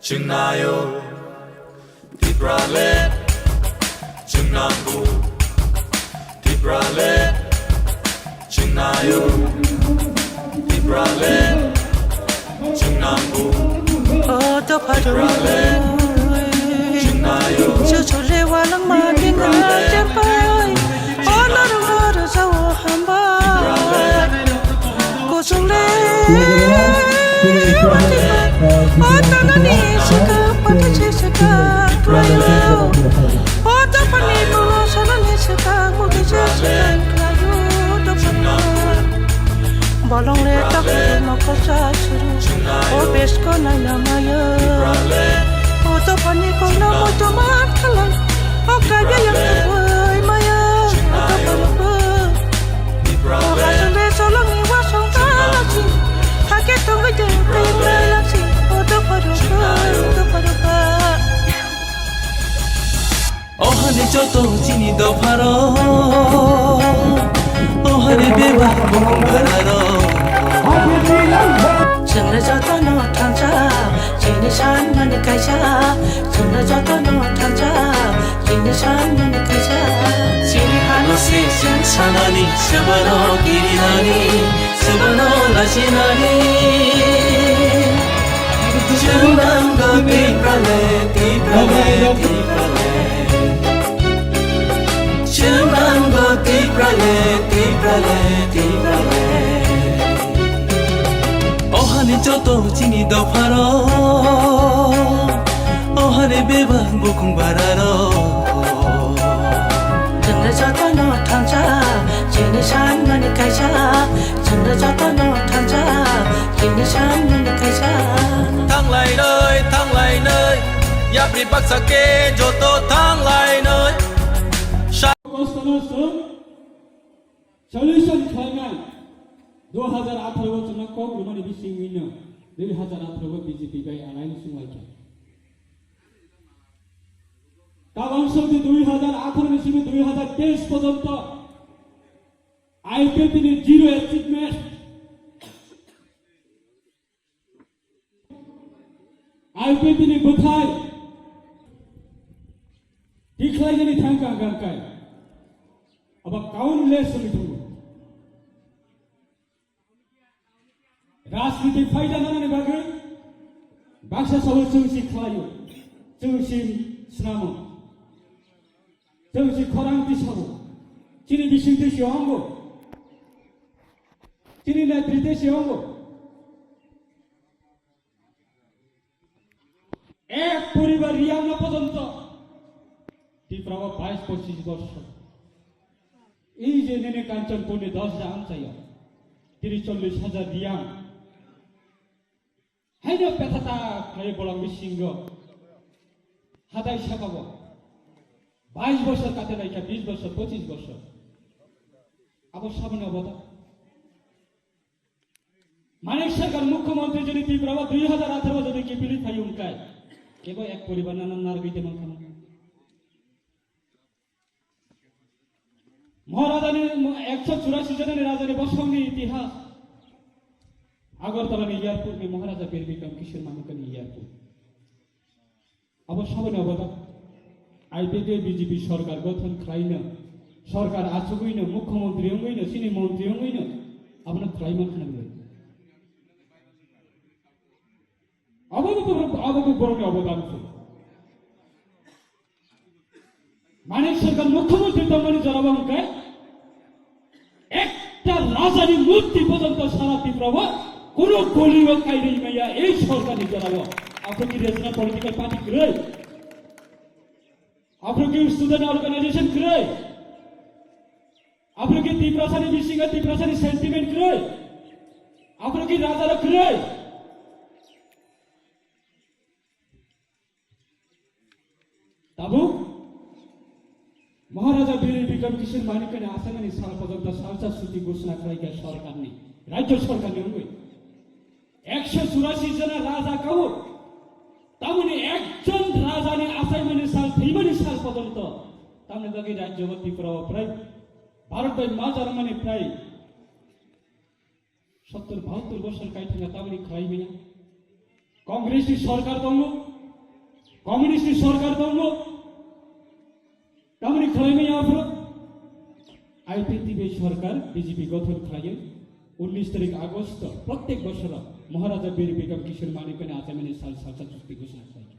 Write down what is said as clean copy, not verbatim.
Chungayo, Tiprale, Chungangu, Tiprale, Chungayo, Tiprale, Chungangu, Tiprale, Chungayo, Chuchurewa lang maging jempay, honor mo sa hamba, kusule. Ota nani sika pati sika klayo. Ota pani tulo sanani sika mugi sika klayo. Balong le tak mako sa churu. O besko na namaya. Ota pani ko na mo tomat kalan. O kaya yang tuway maya. Ota palupa. O kasule solong iwasong kalasi. Hakit tunggu jempay melasi. ओहरे जोतो चिनी दो pharaoh ओहरे बेवा भरारो Chunna joto no tanja chini shan man kaisa Chunna joto no tanja chini shan man kaisa चिनी हानो से संसानानी सबनो गिरिनानी सबनो लासिनानी Chungango tiprale tiprale tiprale Chungango tiprale tiprale tiprale Ohane joto chini do pharo Ohane beba bukung bararo Chunna joto no tanja chini shan man kaisa Chunna joto no tanja chini shan man kaisa thang lại nơi ya pri pak sake joto thang lại nơi solution খাইমান 2018 বছর কক রুমানি বিসিং উইনো 2018 BJP বাই আনাইন সুমাইকে কারণ সংসদে 2018 নিসিমে 2023 পর্যন্ত আইপিপি নি জিরো অ্যাচিভমেন্ট আইপিপি নি বথাই দিখলাইনি থাঙ্কা গারকাই अब काउन्टलेस सलिथुंगु राजनीति फायदा नानानि बागै बाक्सा सहर जोंसि खालायो जोंसि स्नामो जोंसि खरां बिसाबो चिनि बिसिंथि सियांगो चिनि नेतृत्व सियांगो एक পরিবার রিয়াংনা পর্যন্ত তীব্রව 22-25 বছর এই যে নেনে কাঞ্চন কোণে 10 টা আমচাইয়া 30-40,000 রিয়াং হাইনো পেথাতা খাই বলাং বিসিংগ হাদাই সাকাবো 22 বছর কাতে নাইকা 20 বছর 25 বছর আবার সামনে অবদা মানিক সরকার মুখ্যমন্ত্রী যদি তীব্রව 2018 যদি কিপিলি ফাই উনকাই কেবল এক পরিবার নানান নারগিতে মানখানা মহারাজানি 184 জনের রাজানি বসঙ্গী ইতিহাস আগরতলা এয়ারপোর্ট में महाराजा बीर बिक्रम किशोर मानिकनी एयरपोर्ट अब सबने अवदा आईपीपी बीजेपी सरकार गठन खाइनो सरकार आचुगैनो मुख्यमंत्री हंगैनो सिनि मंत्री हंगैनो आपना खाइमा खानांगो अब बरनि अवदान मानिक सरकार मुख्यमंत्री तमनि जनाबा हंकाय একটা রাজানি মূর্তি পর্যন্ত সারা তীব্রව কোন গলিও কাইরে মাইয়া এই সরকারি জনাবো আপনি কি রেশনাল পলিটিক্যাল পার্টি করে আপনি কি স্টুডেন্ট অর্গানাইজেশন করে আপনি কি তীব্রসানি বিশিঙ্গা তীব্রসানি সেন্টিমেন্ট করে আপনি কি রাজারা করে তাবু महाराजा वीर बिक्रम किशोर मानिकनी आसामानि साल पर्यन्त सालसा सूची घोषणा खालामनाय सरकारनि राज्य सरकारनि हंगै 184 जना राजा काउ तामनि एकजन राजानि आसामानि साल थैमानि साल पर्यन्त तामनि बागै राज्यवती प्राय भारतबाय मा जार्मानि प्राय 70-72 বছর কাইঠাঙ্গা তামানি খাইমিয়া কংগ্রেসনি সরকার দङ কমিউনিস্টনি সরকার দङ তামানি খাইমিয়া আফ্রো আইপিটিভি সরকার বিজেপি গঠন খাইয়ে 19 তারিখ আগস্ট প্রত্যেক বছর মহারাজা বীর বিক্রম কিশোর মানিকনে আচামিনে সাল সালসা চুক্তি ঘোষণা খাই